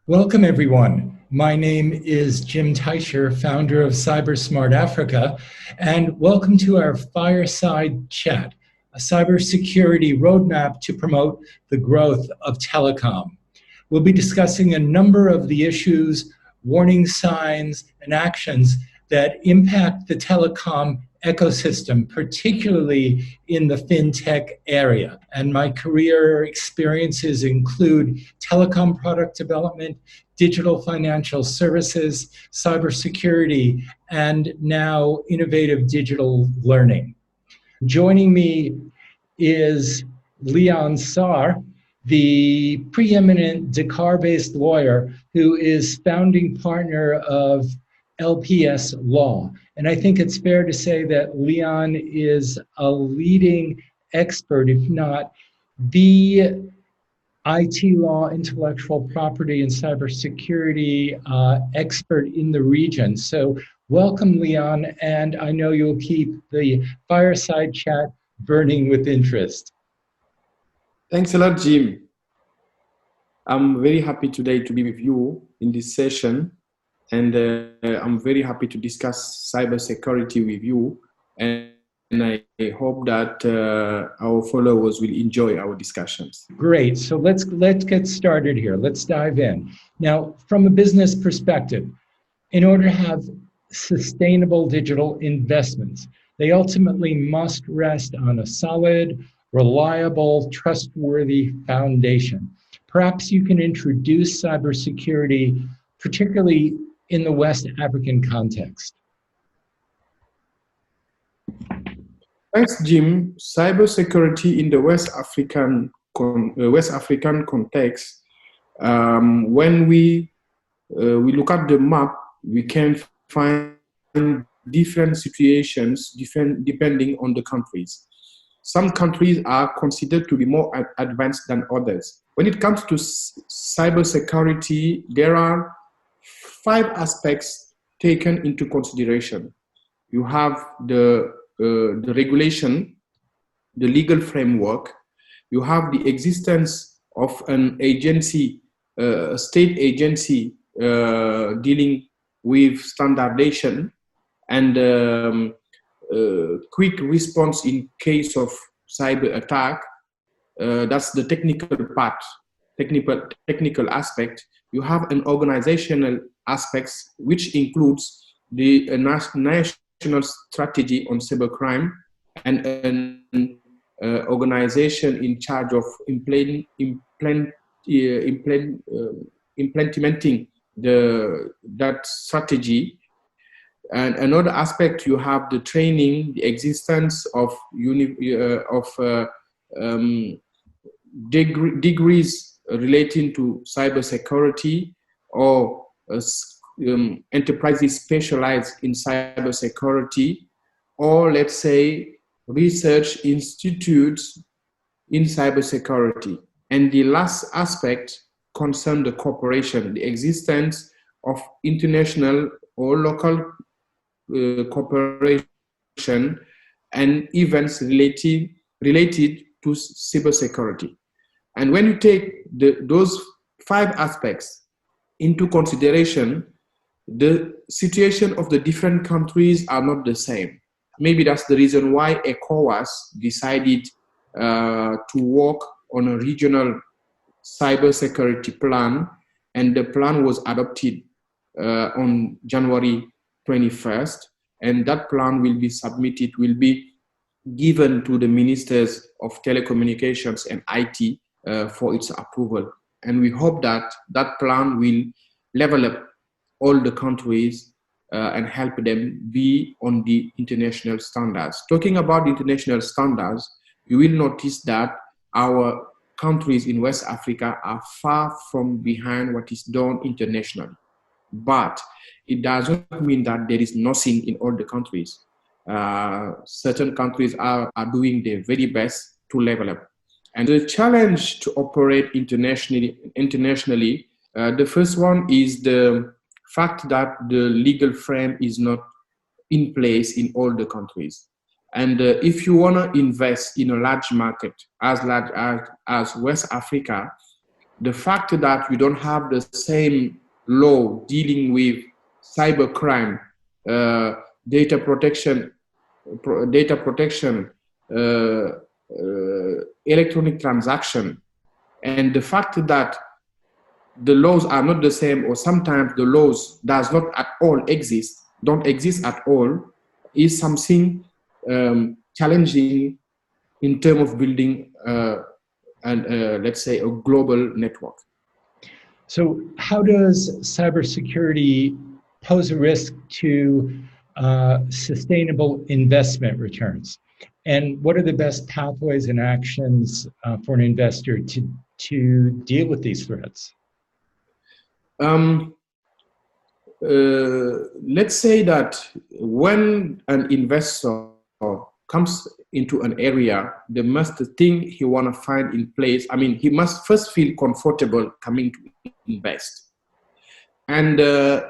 Welcome, everyone. My name is Jim Teicher, founder of Cybersmart Africa, and welcome to our Fireside Chat, a cybersecurity roadmap to promote the growth of telecom. We'll be discussing a number of the issues, warning signs, and actions that impact the telecom ecosystem, particularly in the Fintech area. And my career experiences include telecom product development, digital financial services, cybersecurity, and now innovative digital learning. Joining me is Leon Saar, the preeminent Dakar-based lawyer who is founding partner of LPS Law. And I think it's fair to say that Leon is a leading expert, if not the IT law, intellectual property, and cybersecurity expert in the region. So welcome, Leon, and I know you'll keep the fireside chat burning with interest. Thanks a lot, Jim. I'm very happy today to be with you in this session, and I'm very happy to discuss cybersecurity with you, and I hope that our followers will enjoy our discussions. Great. So let's get started here. Let's dive in. Now, from a business perspective, in order to have sustainable digital investments, they ultimately must rest on a solid, reliable, trustworthy foundation. Perhaps you can introduce cybersecurity, particularly in the West African context. Thanks, Jim. Cybersecurity in the West African context, when we look at the map, we can find different situations depending on the countries. Some countries are considered to be more advanced than others. When it comes to cybersecurity, there are 5 aspects taken into consideration. You have the regulation, the legal framework. You have the existence of an agency, a state agency dealing with standardization and quick response in case of cyber attack. That's the technical part, technical aspect. You have an organizational aspects, which includes the national strategy on cybercrime and an organization in charge of implementing that strategy. And another aspect, you have the training, the existence of degrees relating to cybersecurity, or enterprises specialized in cybersecurity, or let's say research institutes in cybersecurity. And the last aspect concerns the cooperation, the existence of international or local cooperation and events related to cybersecurity. And when you take those 5 aspects into consideration, the situation of the different countries are not the same. Maybe that's the reason why ECOWAS decided to work on a regional cybersecurity plan, and the plan was adopted on January 21st, and that plan will be submitted, will be given to the ministers of telecommunications and IT for its approval. And we hope that that plan will level up all the countries and help them be on the international standards. Talking about international standards, you will notice that our countries in West Africa are far from behind what is done internationally. But it doesn't mean that there is nothing in all the countries. Certain countries are doing their very best to level up. And the challenge to operate internationally, the first one is the fact that the legal frame is not in place in all the countries. And if you want to invest in a large market as large as West Africa, the fact that you don't have the same law dealing with cybercrime, data protection, electronic transaction, and the fact that the laws are not the same, or sometimes the laws does not at all exist, don't exist at all, is something challenging in terms of building let's say a global network. So how does cybersecurity pose a risk to sustainable investment returns? And what are the best pathways and actions for an investor to deal with these threats? Let's say that when an investor comes into an area, the most thing he want to find in place, I mean, he must first feel comfortable coming to invest. And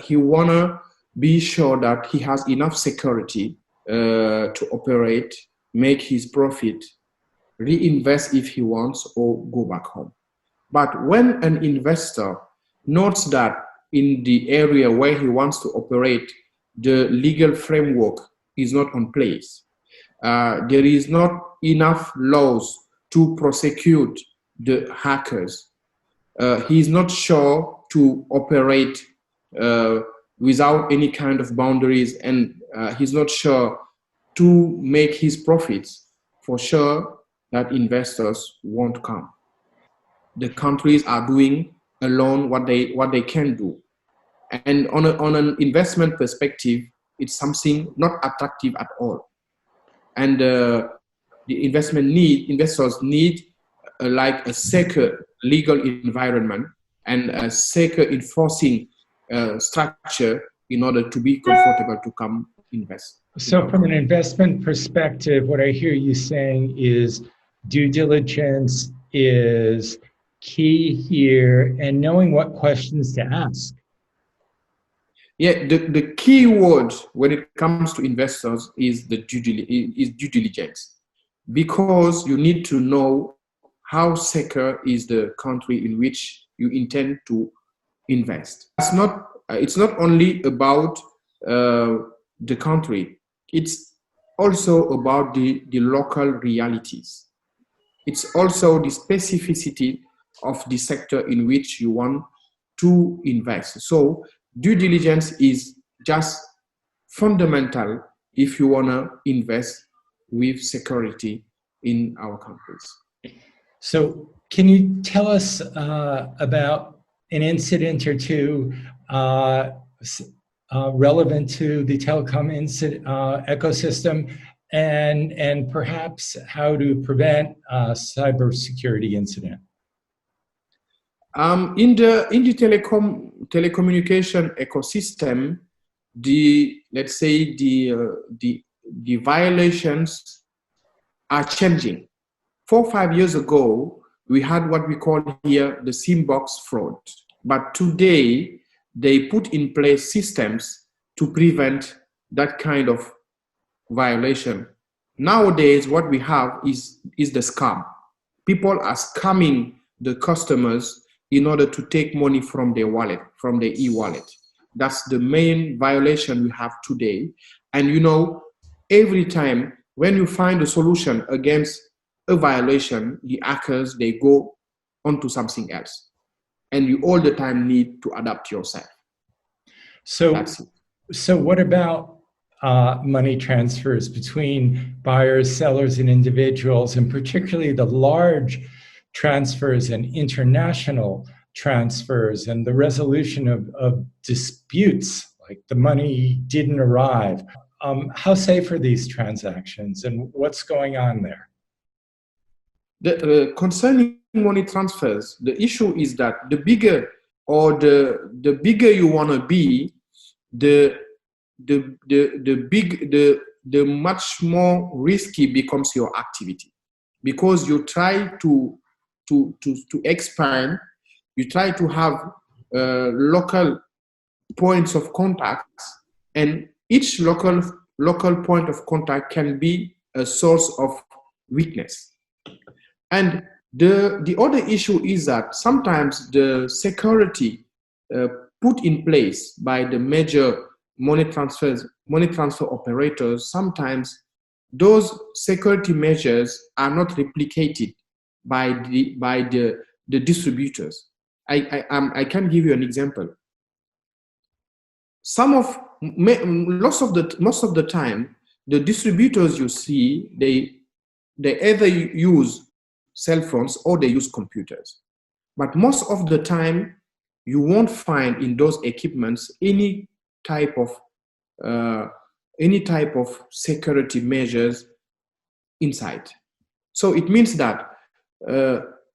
he want to be sure that he has enough security to operate, make his profit, reinvest if he wants, or go back home. But when an investor notes that in the area where he wants to operate, the legal framework is not in place, there is not enough laws to prosecute the hackers, he is not sure to operate without any kind of boundaries, and he's not sure to make his profits, for sure that investors won't come. The countries are doing alone what they can do. And on an investment perspective, it's something not attractive at all. And the investors need like a secure legal environment and a secure enforcing structure in order to be comfortable to come invest. So from an investment perspective, what I hear you saying is due diligence is key here, and knowing what questions to ask. Yeah, the key word when it comes to investors is due diligence, because you need to know how secure is the country in which you intend to invest. It's not only about the country, it's also about the local realities. It's also the specificity of the sector in which you want to invest. So due diligence is just fundamental if you want to invest with security in our countries. So can you tell us about an incident or two relevant to the telecom ecosystem, and perhaps how to prevent a cybersecurity incident? In the telecommunication ecosystem, let's say the violations are changing. 4 or 5 years ago, we had what we call here the SIM box fraud. But today, they put in place systems to prevent that kind of violation. Nowadays, what we have is the scam. People are scamming the customers in order to take money from their wallet, from their e-wallet. That's the main violation we have today. And you know, every time when you find a solution against a violation, the hackers, they go onto something else. And you all the time need to adapt yourself. So what about money transfers between buyers, sellers, and individuals, and particularly the large transfers and international transfers and the resolution of disputes, like the money didn't arrive? How safe are these transactions, and what's going on there? Concerning money transfers, the issue is that the bigger you want to be, the much more risky becomes your activity, because you try to expand, you try to have local points of contact, and each local point of contact can be a source of weakness. And The other issue is that sometimes the security put in place by the major money transfer operators, sometimes those security measures are not replicated by the distributors. I can give you an example. Most of the time, the distributors you see, they either use cell phones or they use computers. But most of the time, you won't find in those equipments any type of security measures inside. So it means that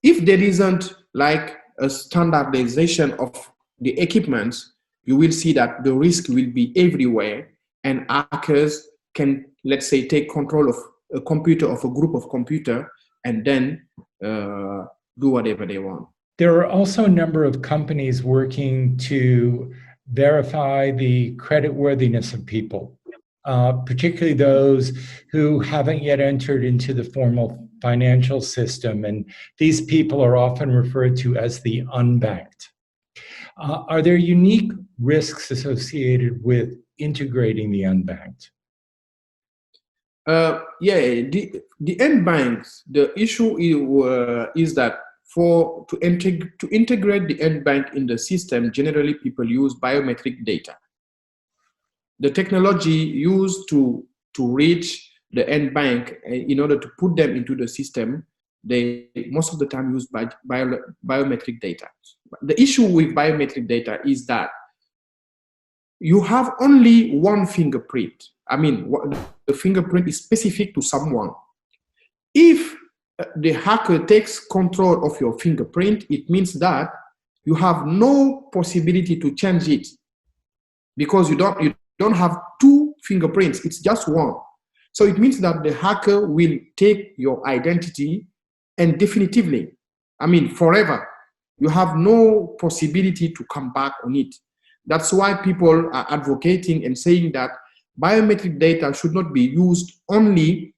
if there isn't like a standardization of the equipments, you will see that the risk will be everywhere, and hackers can, let's say, take control of a computer, of a group of computer, and then do whatever they want. There are also a number of companies working to verify the creditworthiness of people, particularly those who haven't yet entered into the formal financial system. And these people are often referred to as the unbanked. Are there unique risks associated with integrating the unbanked? The unbanked, the issue is that to integrate the unbanked in the system, generally people use biometric data. The technology used to reach the unbanked in order to put them into the system, they most of the time use biometric data. The issue with biometric data is that you have only one fingerprint. I mean, the fingerprint is specific to someone. If the hacker takes control of your fingerprint, it means that you have no possibility to change it, because you don't have two fingerprints, it's just one. So it means that the hacker will take your identity and definitively, I mean forever, you have no possibility to come back on it. That's why people are advocating and saying that biometric data should not be used only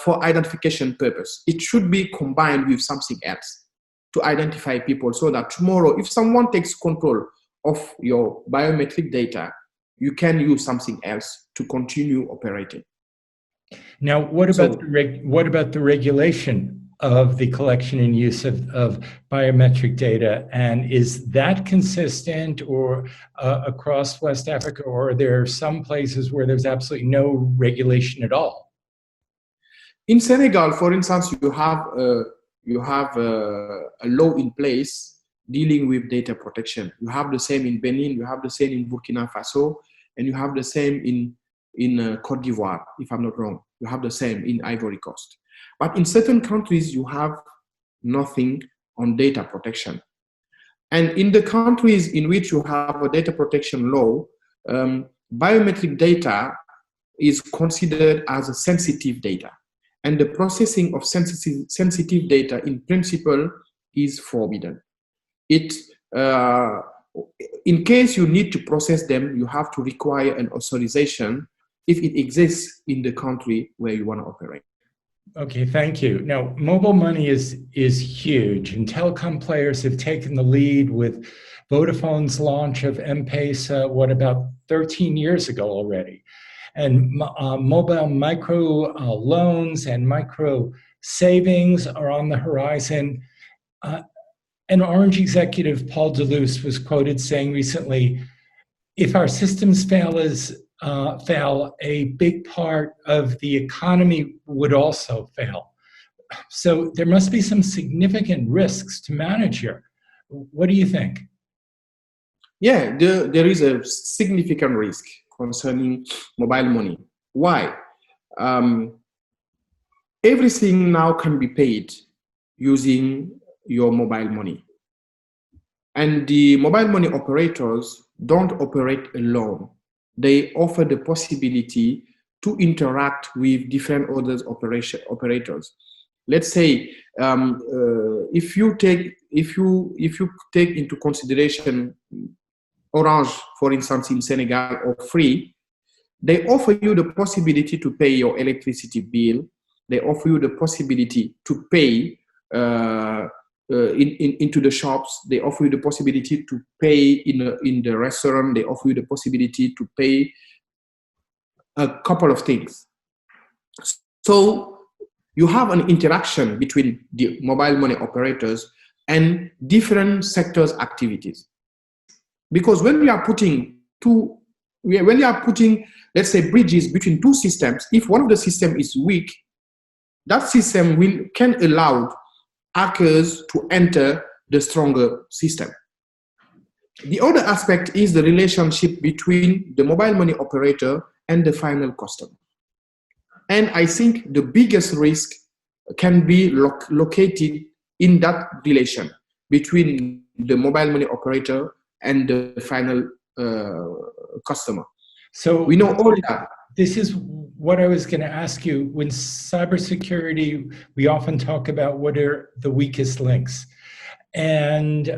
for identification purpose. It should be combined with something else to identify people, so that tomorrow, if someone takes control of your biometric data, you can use something else to continue operating. Now, what about the regulation of the collection and use of biometric data? And is that consistent or across West Africa, or are there some places where there's absolutely no regulation at all? In Senegal, for instance, you have a law in place dealing with data protection. You have the same in Benin, you have the same in Burkina Faso, and you have the same in Cote d'Ivoire, if I'm not wrong. You have the same in Ivory Coast. But in certain countries, you have nothing on data protection. And in the countries in which you have a data protection law, biometric data is considered as a sensitive data. And the processing of sensitive data in principle is forbidden. In case you need to process them, you have to require an authorization if it exists in the country where you want to operate. Okay, thank you. Now, mobile money is huge, and telecom players have taken the lead with Vodafone's launch of M-Pesa, about 13 years ago already. And mobile micro loans and micro savings are on the horizon. An Orange executive, Paul Deleuze, was quoted saying recently, if our systems fail, a big part of the economy would also fail. So there must be some significant risks to manage here. What do you think? Yeah, there is a significant risk concerning mobile money. Why? Everything now can be paid using your mobile money. And the mobile money operators don't operate alone. They offer the possibility to interact with different other operators. Let's say if you take into consideration Orange, for instance, in Senegal, or Free, they offer you the possibility to pay your electricity bill. They offer you the possibility to pay into the shops. They offer you the possibility to pay in the restaurant. They offer you the possibility to pay a couple of things. So you have an interaction between the mobile money operators and different sectors' activities. Because when we are putting let's say, bridges between two systems, if one of the systems is weak, that system can allow hackers to enter the stronger system. The other aspect is the relationship between the mobile money operator and the final customer. And I think the biggest risk can be located in that relation between the mobile money operator and the final customer. So we know all that. This is what I was going to ask you. When cybersecurity, we often talk about what are the weakest links. And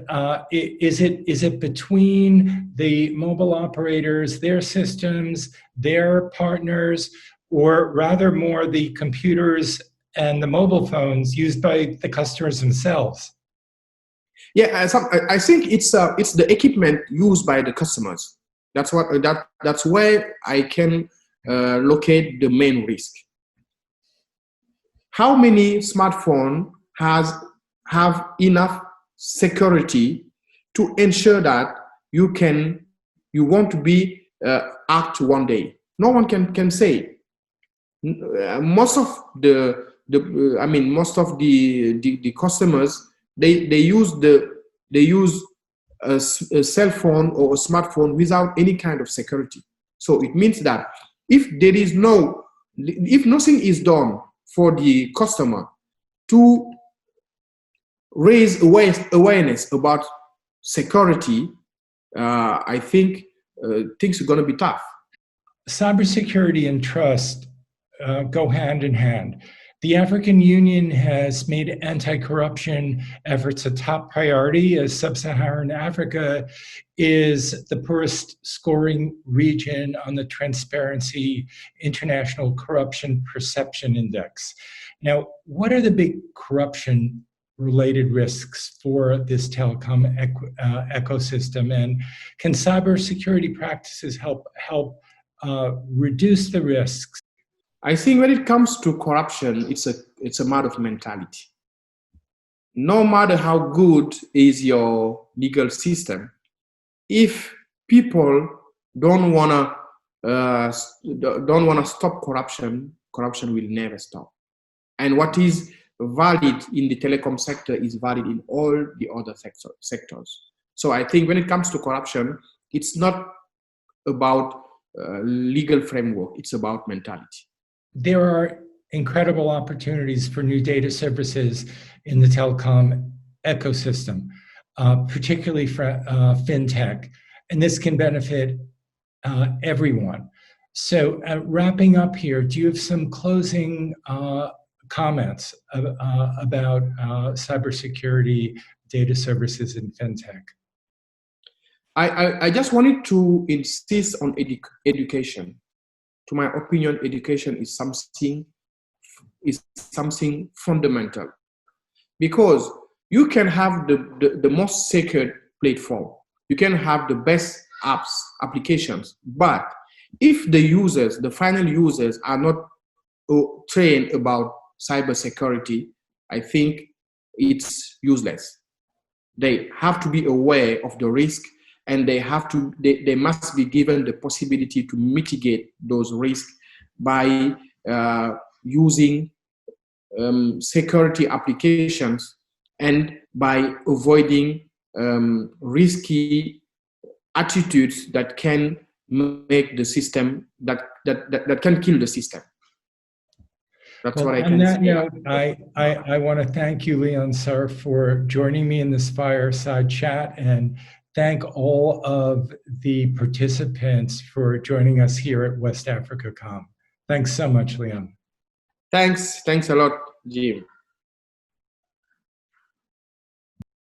is it between the mobile operators, their systems, their partners, or rather more the computers and the mobile phones used by the customers themselves? Yeah, I think it's the equipment used by the customers. That's where I can locate the main risk. How many smartphones have enough security to ensure that you won't be hacked one day? No one can say. Most of the customers, they use a cell phone or a smartphone without any kind of security. So it means that if nothing is done for the customer to raise awareness about security, I think things are going to be tough. Cybersecurity and trust go hand in hand. The African Union has made anti-corruption efforts a top priority, as Sub-Saharan Africa is the poorest scoring region on the Transparency International Corruption Perception Index. Now, what are the big corruption-related risks for this telecom ecosystem, and can cybersecurity practices help reduce the risks? I think when it comes to corruption, it's a matter of mentality. No matter how good is your legal system, if people don't wanna stop corruption, corruption will never stop. And what is valid in the telecom sector is valid in all the other sectors. So I think when it comes to corruption, it's not about legal framework; it's about mentality. There are incredible opportunities for new data services in the telecom ecosystem, particularly for Fintech, and this can benefit everyone. So wrapping up here, do you have some closing comments about cybersecurity data services in Fintech? I just wanted to insist on education. To my opinion, education is something fundamental, because you can have the most secure platform, you can have the best applications, but if the final users are not trained about cybersecurity, I think it's useless. They have to be aware of the risk, and they must be given the possibility to mitigate those risks by using security applications and by avoiding risky attitudes that can make the system, that can kill the system. That's what I can say. On that note, I want to thank you, Leon Sir, for joining me in this fireside chat, and thank all of the participants for joining us here at West Africa Com. Thanks so much, Leon. Thanks a lot, Jim.